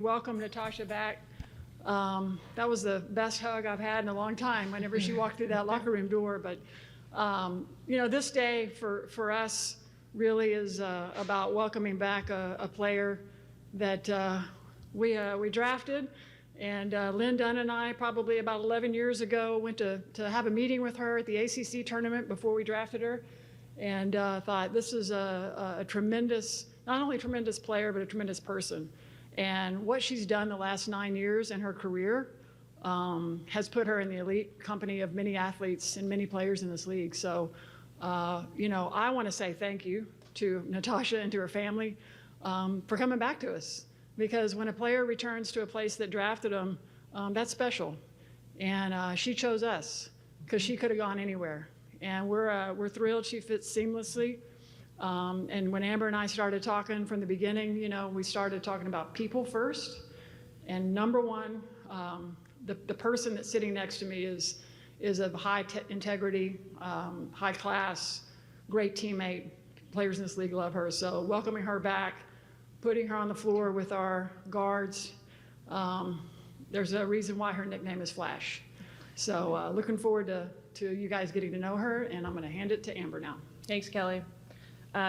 Welcome Natasha back. That was the best hug I've had in a long time whenever she walked through that locker room door. But, this day for us really is about welcoming back a player that we drafted. And Lynn Dunn and I, probably about 11 years ago, went to have a meeting with her at the ACC tournament before we drafted her, and thought this is a tremendous, not only tremendous player, but a tremendous person. And what she's done the last 9 years in her career has put her in the elite company of many athletes and many players in this league. So, I want to say thank you to Natasha and to her family for coming back to us. Because when a player returns to a place that drafted them, that's special. And she chose us because she could have gone anywhere. And we're thrilled she fits seamlessly. And when Amber and I started talking from the beginning, we started talking about people first. And number one, the person that's sitting next to me is of high integrity, high class, great teammate. Players in this league love her. So welcoming her back, putting her on the floor with our guards. There's a reason why her nickname is Flash. So looking forward to you guys getting to know her, and I'm going to hand it to Amber now. Thanks, Kelly.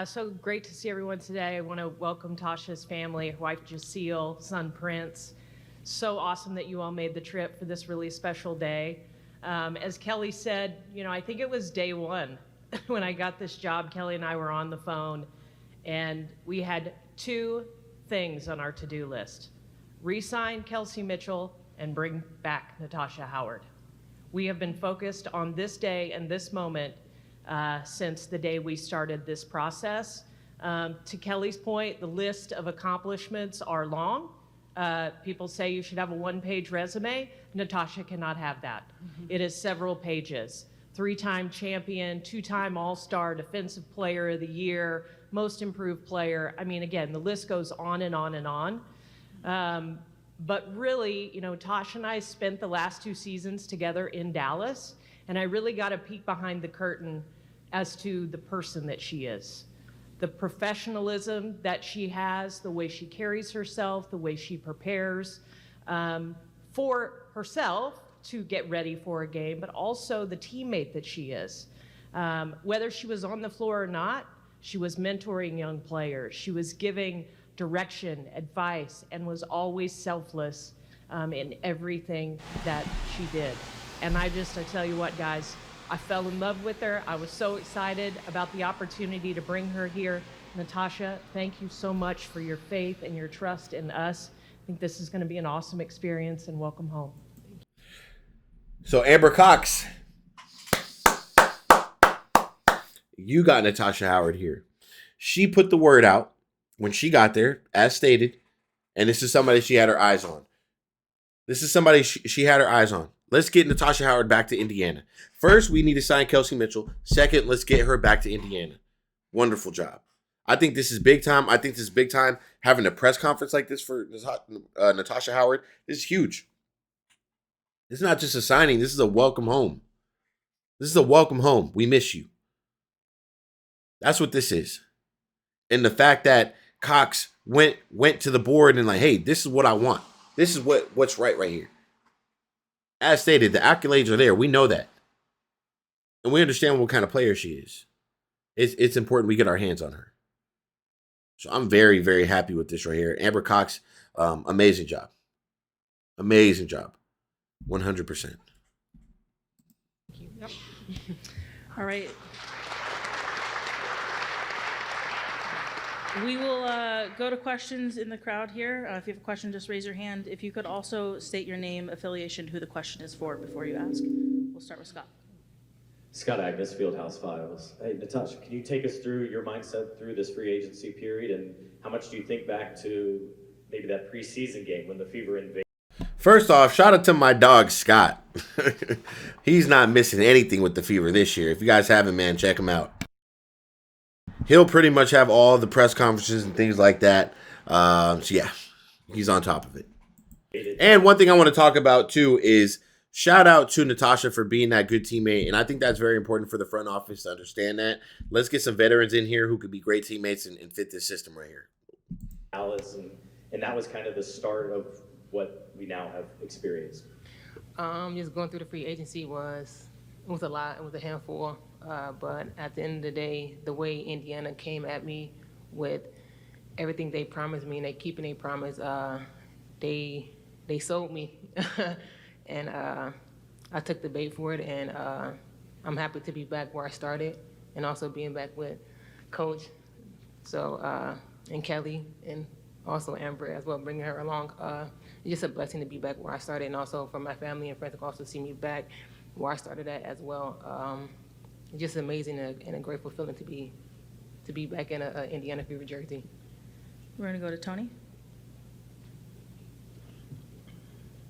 So great to see everyone today. I want to welcome Tasha's family, her wife Jaceel, son Prince. So awesome that you all made the trip for this really special day. As Kelly said, I think it was day one when I got this job. Kelly and I were on the phone, and we had two things on our to-do list: re-sign Kelsey Mitchell and bring back Natasha Howard. We have been focused on this day and this moment since the day we started this process. To Kelly's point, the list of accomplishments are long. People say you should have a one-page resume. Natasha cannot have that. It is several pages. 3-time champion, 2-time All-Star, Defensive Player of the Year, Most Improved Player. I mean, again, the list goes on and on and on. But really, Tasha and I spent the last 2 seasons together in Dallas, and I really got a peek behind the curtain as to the person that she is. The professionalism that she has, the way she carries herself, the way she prepares for herself to get ready for a game, but also the teammate that she is. Whether she was on the floor or not, she was mentoring young players. She was giving direction, advice, and was always selfless in everything that she did. And I tell you what, guys, I fell in love with her. I was so excited about the opportunity to bring her here. Natasha, thank you so much for your faith and your trust in us. I think this is going to be an awesome experience, and welcome home. So Amber Cox, you got Natasha Howard here. She put the word out when she got there, as stated, and this is somebody she had her eyes on. This is somebody she had her eyes on. Let's get Natasha Howard back to Indiana. First, we need to sign Kelsey Mitchell. Second, let's get her back to Indiana. Wonderful job. I think this is big time. I think this is big time. Having a press conference like this for Natasha Howard, this is huge. This is not just a signing. This is a welcome home. This is a welcome home. We miss you. That's what this is. And the fact that Cox went to the board and hey, this is what I want. This is what's right here. As stated, the accolades are there. We know that. And we understand what kind of player she is. It's important we get our hands on her. So I'm very, very happy with this right here. Amber Cox, amazing job. Amazing job. 100%. Thank you. Yep. All right. We will go to questions in the crowd here. If you have a question, just raise your hand. If you could also state your name, affiliation, who the question is for before you ask. We'll start with Scott. Scott Agnes, Fieldhouse Files. Hey, Natasha, can you take us through your mindset through this free agency period, and how much do you think back to maybe that preseason game when the Fever invaded? First off, shout out to my dog, Scott. He's not missing anything with the Fever this year. If you guys haven't, man, check him out. He'll pretty much have all the press conferences and things like that. So, yeah, he's on top of it. And one thing I want to talk about, too, is shout out to Natasha for being that good teammate. And I think that's very important for the front office to understand that. Let's get some veterans in here who could be great teammates and fit this system right here. Alice, and And that was kind of the start of what we now have experienced. Just going through the free agency was a lot. It was a handful. But at the end of the day, the way Indiana came at me with everything they promised me and they keeping their promise, they sold me, and I took the bait for it. And I'm happy to be back where I started, and also being back with Coach, so and Kelly, and also Amber as well, bringing her along. It's just a blessing to be back where I started, and also for my family and friends to also see me back where I started at as well. It's just amazing and a grateful feeling to be back in a Indiana Fever jersey. We're going to go to Tony.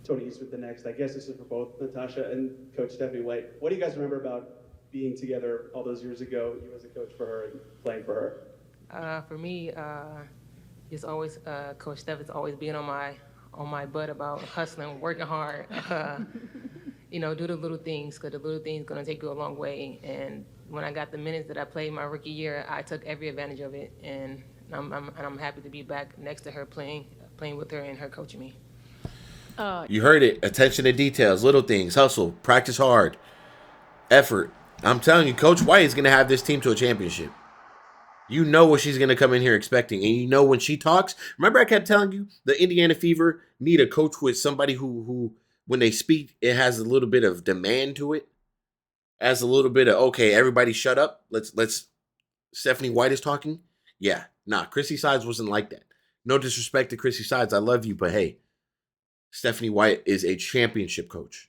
Tony East with the next. I guess this is for both Natasha and Coach Stephanie White. What do you guys remember about being together all those years ago, you as a coach for her and playing for her? For me, it's always Coach Steph is always being on my butt about hustling, working hard. Do the little things, because the little things gonna take you a long way. And when I got the minutes that I played my rookie year, I took every advantage of it, and I'm happy to be back next to her, playing with her and her coaching me. You heard it. Attention to details, little things, hustle, practice hard, effort. I'm telling you, Coach White is going to have this team to a championship. You know what she's going to come in here expecting. And you know when she talks, remember I kept telling you, the Indiana Fever need a coach with somebody who when they speak, it has a little bit of demand to it. Has a little bit of, okay, everybody shut up. Let's Stephanie White is talking. Yeah, nah, Chrissy Sides wasn't like that. No disrespect to Chrissy Sides. I love you, but hey, Stephanie White is a championship coach.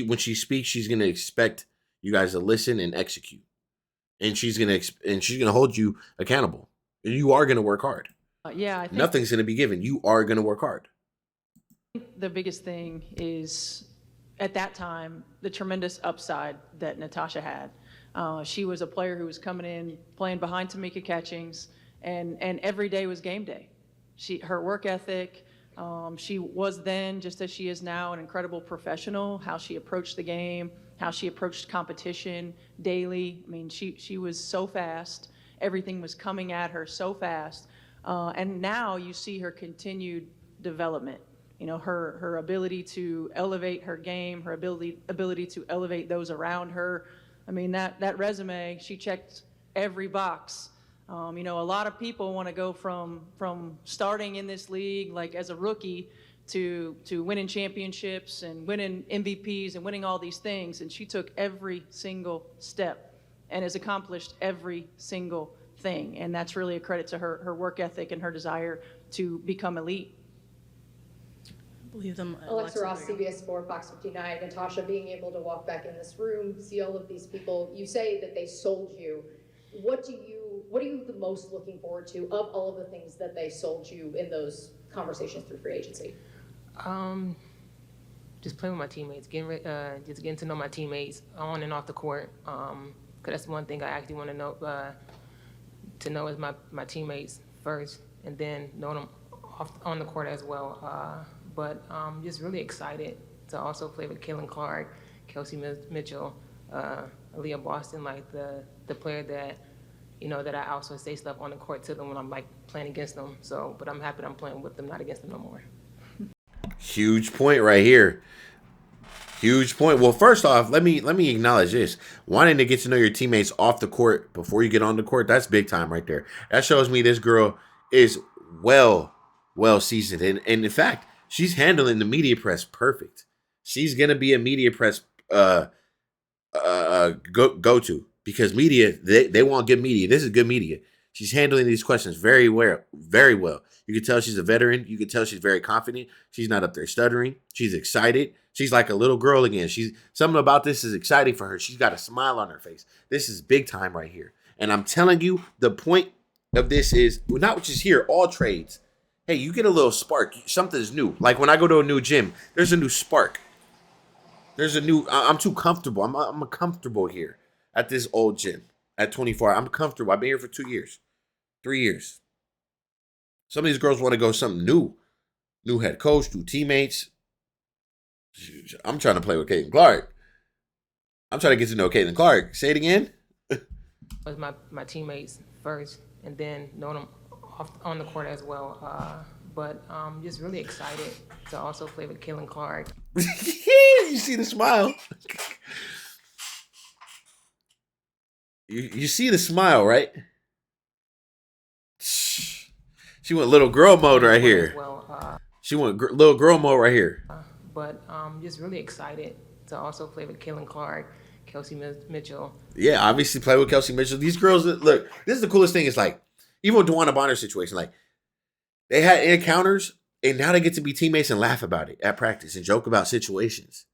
When she speaks, she's going to expect you guys to listen and execute. And she's going to hold you accountable. And you are going to work hard. Yeah, I think Nothing's going to be given. You are going to work hard. the biggest thing is, at that time, the tremendous upside that Natasha had. She was a player who was coming in, playing behind Tamika Catchings, and every day was game day. Her work ethic, she was then, just as she is now, an incredible professional, how she approached the game, how she approached competition daily. I mean, she was so fast. Everything was coming at her so fast. And now you see her continued development. Her ability to elevate her game, her ability to elevate those around her. I mean, that resume, she checked every box. A lot of people want to go from starting in this league, like as a rookie, to winning championships and winning MVPs and winning all these things. And she took every single step and has accomplished every single thing. And that's really a credit to her work ethic and her desire to become elite. I believe them. Alexa Ross, CBS Sport, Fox 59. Natasha, being able to walk back in this room, see all of these people, you say that they sold you. What are you the most looking forward to of all of the things that they sold you in those conversations through free agency? Just playing with my teammates, just getting to know my teammates on and off the court. 'Cause that's one thing I actually want to know is my teammates first, and then know them on the court as well. But just really excited to also play with Kaylin Clark, Kelsey Mitchell, Aaliyah Boston, like the player that that I also say stuff on the court to them when I'm like playing against them. So, but I'm happy that I'm playing with them, not against them no more. Huge point right here. Huge point. Well, first off, let me acknowledge this. Wanting to get to know your teammates off the court before you get on the court, that's big time right there. That shows me this girl is well seasoned. And in fact, she's handling the media press perfect. She's going to be a media press go-to because media, they want good media. This is good media. She's handling these questions very well, very well. You can tell she's a veteran. You can tell she's very confident. She's not up there stuttering. She's excited. She's like a little girl again. Something about this is exciting for her. She's got a smile on her face. This is big time right here. And I'm telling you, the point of this is not just here, all trades. Hey, you get a little spark. Something's new. Like when I go to a new gym, there's a new spark. I'm too comfortable. I'm comfortable here at this old gym at 24. I'm comfortable. I've been here for 2 years, 3 years. Some of these girls want to go something new. New head coach, new teammates. I'm trying to play with Caitlin Clark. I'm trying to get to know Caitlin Clark. Say it again. Was my teammates first, and then know them on the court as well. but just really excited to also play with Kaylin Clark. You see the smile. You see the smile, right? She went little girl mode right here. Well, She went little girl mode right here. but just really excited to also play with Kaylin Clark, Kelsey Mitchell. Yeah, obviously play with Kelsey Mitchell. These girls, look, this is the coolest thing. Is like, even with DeWanna Bonner's situation, like, they had encounters, and now they get to be teammates and laugh about it at practice and joke about situations.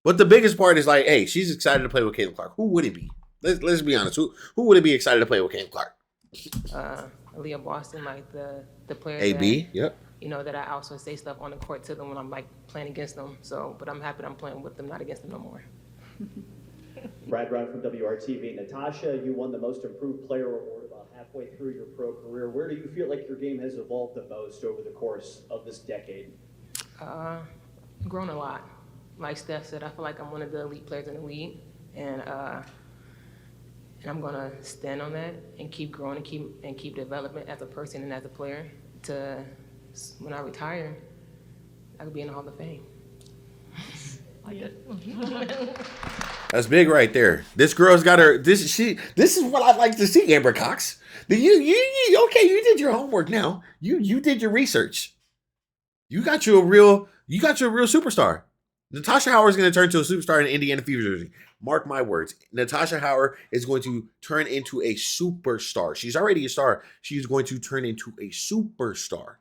But the biggest part is like, hey, she's excited to play with Caitlin Clark. Who wouldn't be? Let's be honest. Who wouldn't be excited to play with Caitlin Clark? Aaliyah Boston, like the player AB, that, yep. you know, that I also say stuff on the court to them when I'm like playing against them. So, but I'm happy that I'm playing with them, not against them no more. Brad Brown from WRTV. Natasha, you won the Most Improved Player award about halfway through your pro career. Where do you feel like your game has evolved the most over the course of this decade? Grown a lot. Like Steph said, I feel like I'm one of the elite players in the league, and I'm gonna stand on that and keep growing and keep development as a person and as a player. To when I retire, I could be in the Hall of Fame. Like it. That's big right there. This girl's got her. This is what I like to see, Amber Cox. You okay? You did your homework. Now you did your research. You got you a real superstar. Natasha Howard is going to turn into a superstar in the Indiana Fever jersey. Mark my words. Natasha Howard is going to turn into a superstar. She's already a star. She's going to turn into a superstar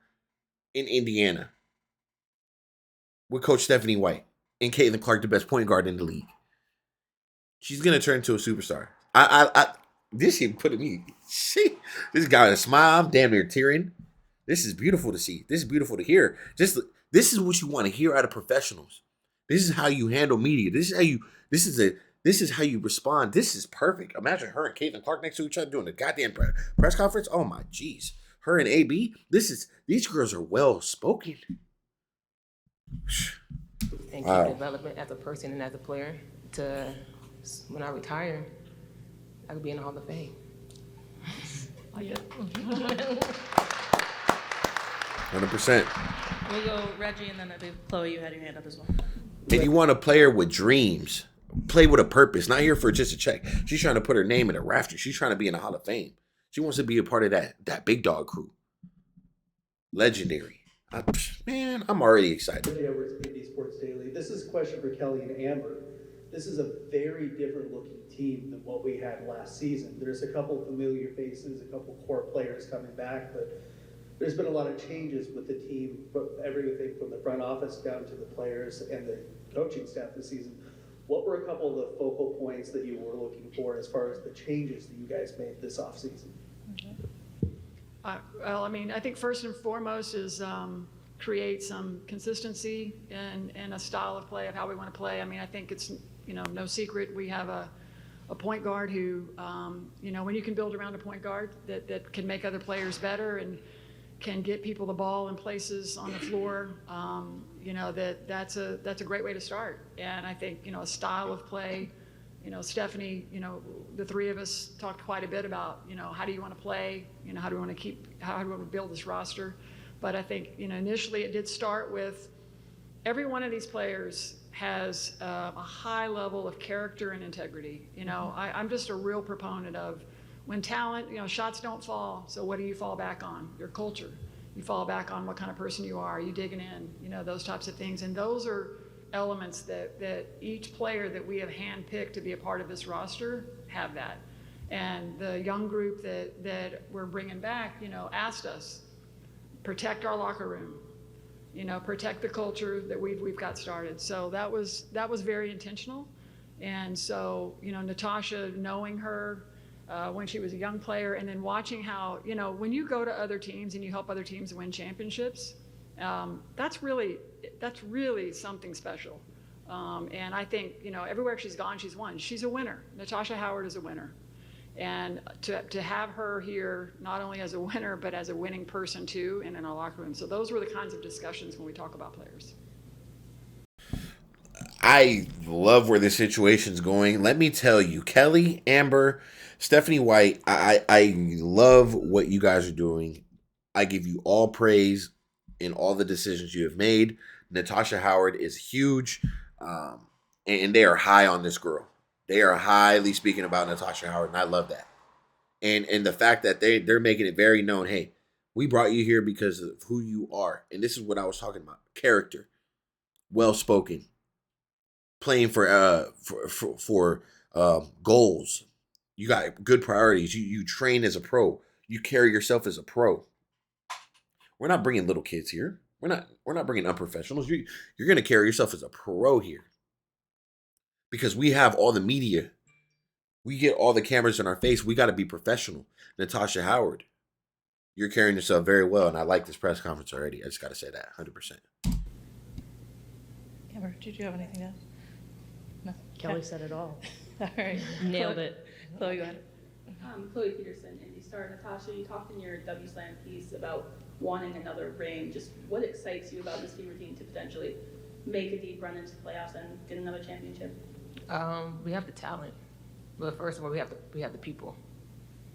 in Indiana with Coach Stephanie White and Caitlin Clark, the best point guard in the league. She's going to turn into a superstar. This shit put me. This guy a smile. I'm damn near tearing. This is beautiful to see. This is beautiful to hear. This is what you want to hear out of professionals. This is how you handle media. This is how you respond. This is perfect. Imagine her and Caitlin Clark next to each other doing a goddamn press conference. Oh my jeez. Her and AB. These girls are well spoken. And keep development as a person and as a player. To when I retire, I could be in the Hall of Fame. Like it. 100%. We'll go Reggie, and then I think Chloe, you had your hand up as well. And you want a player with dreams, play with a purpose, not here for just a check. She's trying to put her name in a rafter. She's trying to be in the Hall of Fame. She wants to be a part of that big dog crew. Legendary. I'm already excited. Reggie Edwards, KD Sports Daily. This is a question for Kelly and Amber. This is a very different looking team than what we had last season. There's a couple familiar faces, a couple core players coming back, but there's been a lot of changes with the team, everything from the front office down to the players and the coaching staff this season. What were a couple of the focal points that you were looking for as far as the changes that you guys made this offseason? Well, I mean, I think first and foremost is create some consistency and a style of play of how we want to play. I mean, I think it's, no secret we have a point guard who, when you can build around a point guard that can make other players better and can get people the ball in places on the floor, that's a great way to start. And I think, a style of play, Stephanie, the three of us talked quite a bit about, how do you want to play? How do we want to build this roster? But I think, initially it did start with every one of these players has a high level of character and integrity. I'm just a real proponent of when talent, shots don't fall. So what do you fall back on? Your culture. You fall back on what kind of person you are. You digging in, those types of things. And those are elements that each player that we have handpicked to be a part of this roster have that. And the young group that we're bringing back, asked us, protect our locker room, protect the culture that we've got started. So that was very intentional. And so, Natasha, knowing her when she was a young player, and then watching how, when you go to other teams and you help other teams win championships, that's really something special. And I think, everywhere she's gone, she's won. She's a winner. Natasha Howard is a winner. And to have her here, not only as a winner, but as a winning person too, and in our locker room. So those were the kinds of discussions when we talk about players. I love where this situation's going. Let me tell you, Kelly, Amber, Stephanie White, I love what you guys are doing. I give you all praise. in all the decisions you have made. Natasha Howard is huge, and they are high on this girl. They are highly speaking about Natasha Howard, and I love that. And the fact that they're making it very known, hey, we brought you here because of who you are. And this is what I was talking about. Character, well spoken, playing for goals. You got good priorities. You train as a pro. You carry yourself as a pro. We're not bringing little kids here. We're not bringing unprofessionals. You're going to carry yourself as a pro here. Because we have all the media. We get all the cameras in our face. We got to be professional. Natasha Howard, you're carrying yourself very well, and I like this press conference already. I just got to say that, 100%. Amber, did you have anything to add? No. Kelly said it all. All right. Nailed it. Chloe, go ahead. Chloe Peterson, Indy Star. Natasha, you talked in your W-Slam piece about wanting another ring. Just what excites you about this team routine to potentially make a deep run into the playoffs and get another championship? We have the talent, but first of all, we have the people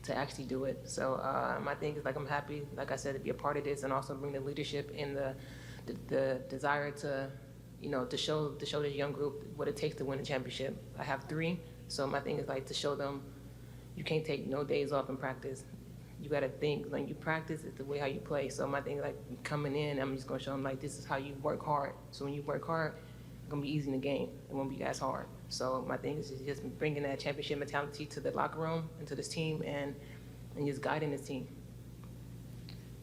to actually do it. So my thing is, like, I'm happy, like I said, to be a part of this, and also bring the leadership and the desire to, to show this young group what it takes to win a championship. I have 3, so my thing is, like, to show them you can't take no days off in practice. You got to think, like, you practice, it's the way how you play. So my thing is, like, coming in, I'm just going to show them, like, this is how you work hard. So when you work hard, it's going to be easy in the game. It won't be as hard. So my thing is just bringing that championship mentality to the locker room and to this team, and just guiding this team.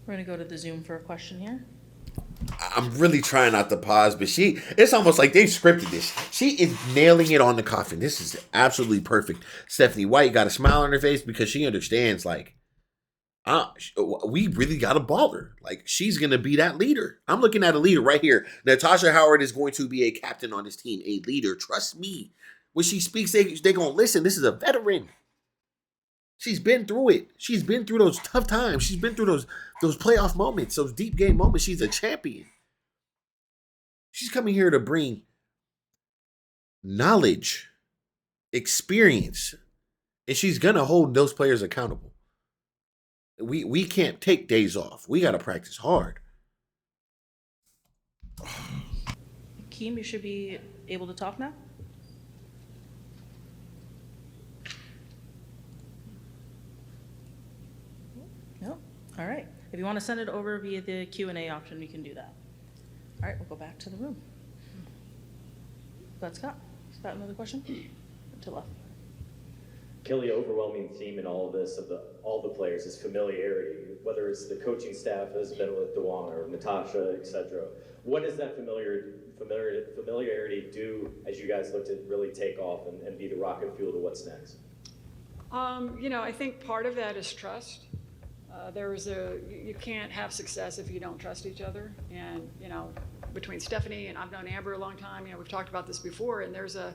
We're going to go to the Zoom for a question here. I'm really trying not to pause, but it's almost like they've scripted this. She is nailing it on the coffin. This is absolutely perfect. Stephanie White got a smile on her face because she understands, like, we really got a baller. Like, she's going to be that leader. I'm looking at a leader right here. Natasha Howard is going to be a captain on this team, a leader. Trust me. When she speaks, they're going to listen. This is a veteran. She's been through it. She's been through those tough times. She's been through those playoff moments, those deep game moments. She's a champion. She's coming here to bring knowledge, experience, and she's going to hold those players accountable. We can't take days off. We got to practice hard. Keem, you should be able to talk now. No? All right. If you want to send it over via the Q&A option, we can do that. All right, we'll go back to the room. That's Scott. Scott, another question? To left. Kelly, overwhelming theme in all of this of all the players is familiarity, whether it's the coaching staff has been with Dewan or Natasha, etc. What does that familiarity do as you guys look to really take off and be the rocket fuel to what's next? I think part of that is trust. You can't have success if you don't trust each other. And, between Stephanie and I've known Amber a long time, we've talked about this before, and there's a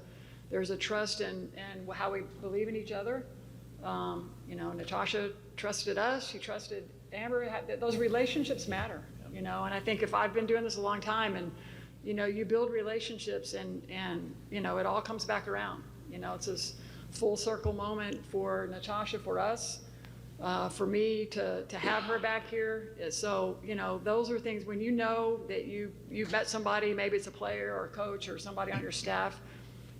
trust in how we believe in each other. Natasha trusted us. She trusted Amber. Those relationships matter, and I think if I've been doing this a long time and, you build relationships and it all comes back around. It's this full circle moment for Natasha, for us, for me to have her back here. So, those are things when that you've met somebody, maybe it's a player or a coach or somebody on your staff,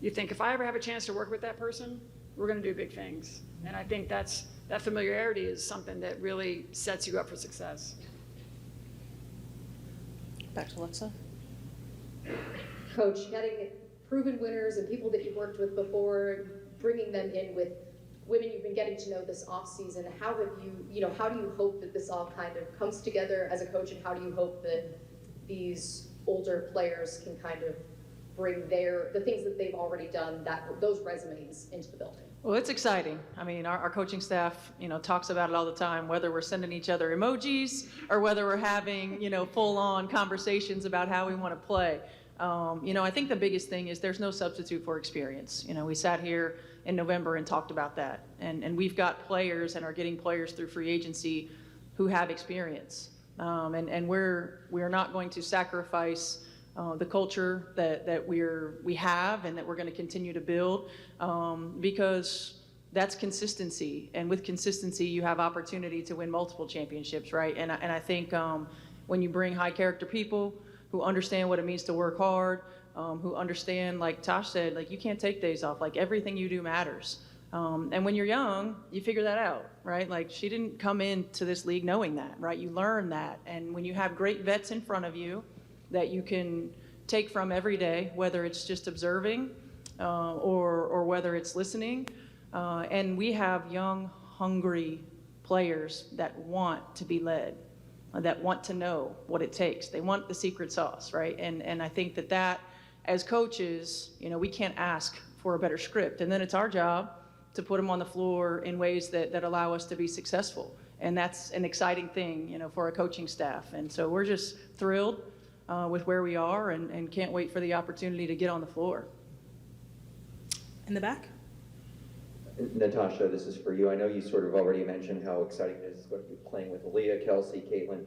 you think, if I ever have a chance to work with that person, we're going to do big things. And I think that familiarity is something that really sets you up for success. Back to Alexa. Coach, getting proven winners and people that you've worked with before, bringing them in with women you've been getting to know this off season, how do you hope that this all kind of comes together as a coach, and how do you hope that these older players can kind of bring the things that they've already done, those resumes into the building? Well, it's exciting. I mean, our coaching staff, talks about it all the time, whether we're sending each other emojis or whether we're having, full-on conversations about how we want to play. I think the biggest thing is there's no substitute for experience. We sat here in November and talked about that. And we've got players and are getting players through free agency who have experience. And we're not going to sacrifice the culture that we have and that we're going to continue to build, because that's consistency. And with consistency, you have opportunity to win multiple championships, right? And I think when you bring high character people who understand what it means to work hard, who understand, like Tosh said, like you can't take days off, like everything you do matters. And when you're young, you figure that out, right? Like she didn't come into this league knowing that, right? You learn that. And when you have great vets in front of you that you can take from every day, whether it's just observing or whether it's listening, and we have young, hungry players that want to be led, that want to know what it takes. They want the secret sauce, right? And I think that as coaches, you know, we can't ask for a better script. And then it's our job to put them on the floor in ways that allow us to be successful. And that's an exciting thing, you know, for our coaching staff. And so we're just thrilled with where we are and can't wait for the opportunity to get on the floor. In the back? Natasha, this is for you. I know you sort of already mentioned how exciting it is going to be playing with Aaliyah, Kelsey, Caitlin.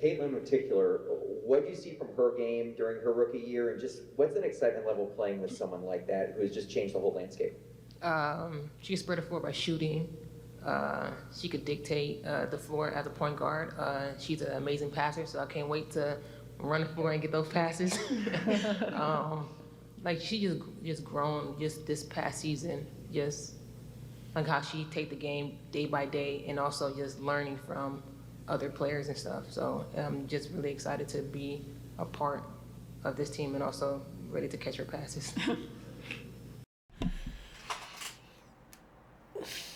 Caitlin in particular, what do you see from her game during her rookie year, and just what's an excitement level playing with someone like that who has just changed the whole landscape? She can spread the floor by shooting. She could dictate the floor as a point guard. She's an amazing passer, so I can't wait to run the floor and get those passes. Like she just grown just this past season, just like how she take the game day by day, and also just learning from other players and stuff. So I'm just really excited to be a part of this team and also ready to catch her passes.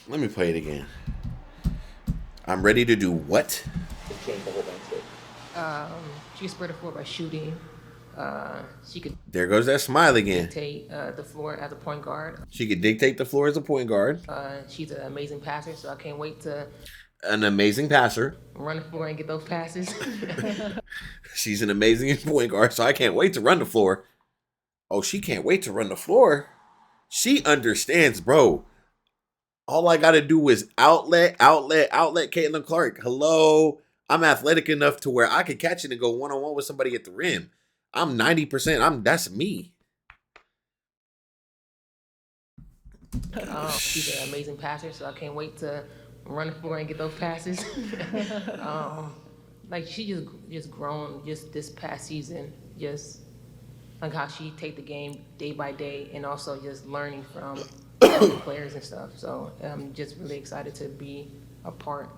Let me play it again. I'm ready to do what? To change the whole landscape. She can spread the floor by shooting. She could There goes that smile again. dictate the floor as a point guard. She could dictate the floor as a point guard. She's an amazing passer, so I can't wait to An amazing passer. run the floor and get those passes. She's an amazing point guard, so I can't wait to run the floor. Oh, she can't wait to run the floor. She understands, bro. All I got to do is outlet Caitlin Clark. Hello. I'm athletic enough to where I could catch it and go one-on-one with somebody at the rim. I'm 90%. That's me. She's an amazing passer, so I can't wait to run the floor and get those passes. Like she just grown just this past season, just like how she take the game day by day, and also just learning from other players and stuff. So I'm just really excited to be a part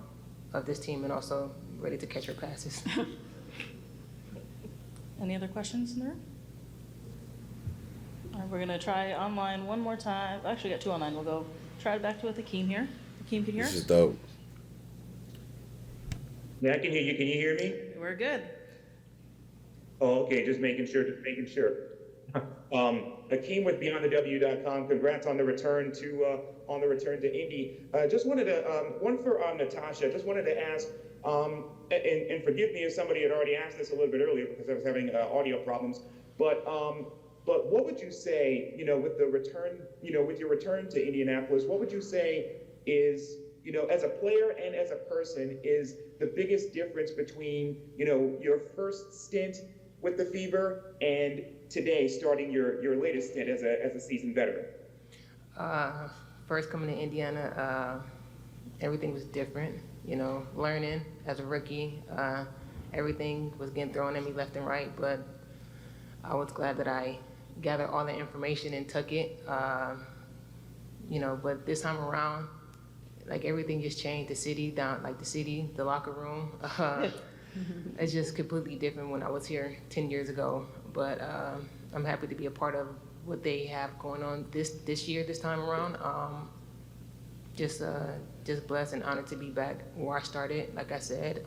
of this team and also ready to catch her passes. Any other questions in the room? All right, we're gonna try online one more time. Actually, we got two online. We'll go try it back to with Akeem here. Akeem, can you hear This us? is dope. Yeah, I can hear you. Can you hear me? We're good. Oh, okay. Just making sure. Akeem with BeyondTheW.com. Congrats on the return to Indy. Just wanted to one for Natasha. Just wanted to ask, and forgive me if somebody had already asked this a little bit earlier because I was having audio problems. But what would you say, with the return, with your return to Indianapolis, what would you say is, as a player and as a person, is the biggest difference between, your first stint with the Fever and today starting your latest stint as a seasoned veteran? First coming to Indiana, everything was different, learning as a rookie. Everything was getting thrown at me left and right, but I was glad that I gathered all the information and took it. But this time around, like everything just changed. The locker room. It's just completely different when I was here 10 years ago. But I'm happy to be a part of what they have going on this year, this time around. Just blessed and honored to be back where I started, like I said.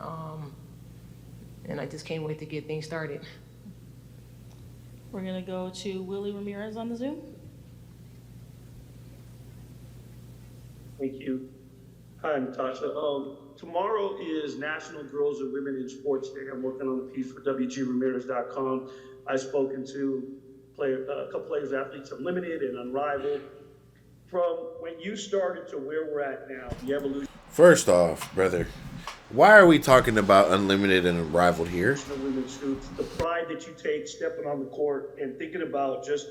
And I just can't wait to get things started. We're gonna go to Willie Ramirez on the Zoom. Thank you. Hi, Natasha. Tomorrow is National Girls and Women in Sports Day. I'm working on a piece for WGRamirez.com. I've spoken to a couple players, athletes, Unlimited and Unrivaled. From when you started to where we're at now, the evolution First off, brother, why are we talking about Unlimited and Unrivaled here? of women's hoops, the pride that you take stepping on the court and thinking about just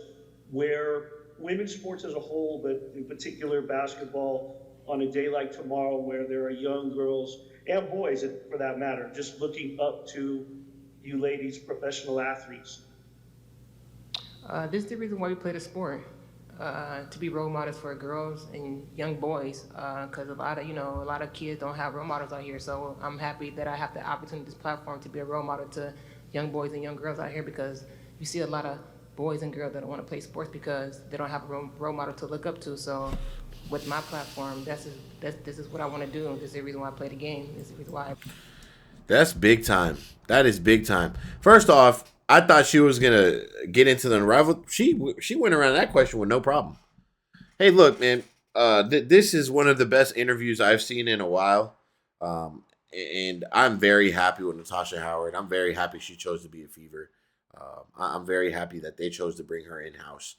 where women's sports as a whole, but in particular basketball, on a day like tomorrow where there are young girls and boys for that matter, just looking up to you ladies professional athletes? This is the reason why we play the sport, to be role models for girls and young boys, because a lot of kids don't have role models out here. So I'm happy that I have the opportunity, this platform, to be a role model to young boys and young girls out here, because you see a lot of boys and girls that don't want to play sports because they don't have a role model to look up to. So with my platform, this is what I want to do. This is the reason why I play the game. This is the reason why. That's big time. That is big time. First off, I thought she was gonna get into the unravel. She went around that question with no problem. Hey, look, man. This is one of the best interviews I've seen in a while, and I'm very happy with Natasha Howard. I'm very happy she chose to be a Fever. I'm very happy that they chose to bring her in house,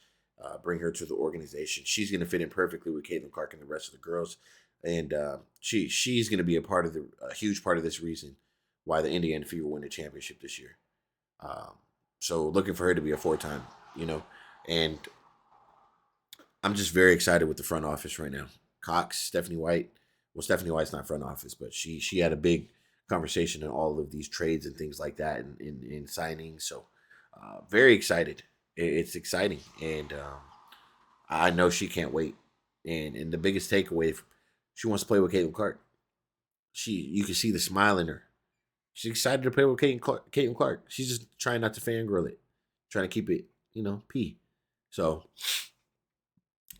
bring her to the organization. She's gonna fit in perfectly with Caitlin Clark and the rest of the girls, and she's gonna be a huge part of this reason why the Indiana Fever win the championship this year. So looking for her to be a 4-time, and I'm just very excited with the front office right now. Cox, Stephanie White. Well, Stephanie White's not front office, but she had a big conversation in all of these trades and things like that in signings. So very excited. It's exciting, and I know she can't wait. And the biggest takeaway, she wants to play with Caitlin Clark. You can see the smile in her. She's excited to play with Caitlin Clark. She's just trying not to fangirl it, trying to keep it, P. So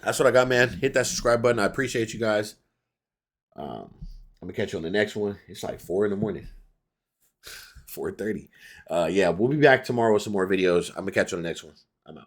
that's what I got, man. Hit that subscribe button. I appreciate you guys. I'm gonna catch you on the next one. It's like 4 a.m, 4:30. Yeah, we'll be back tomorrow with some more videos. I'm gonna catch you on the next one. I'm out.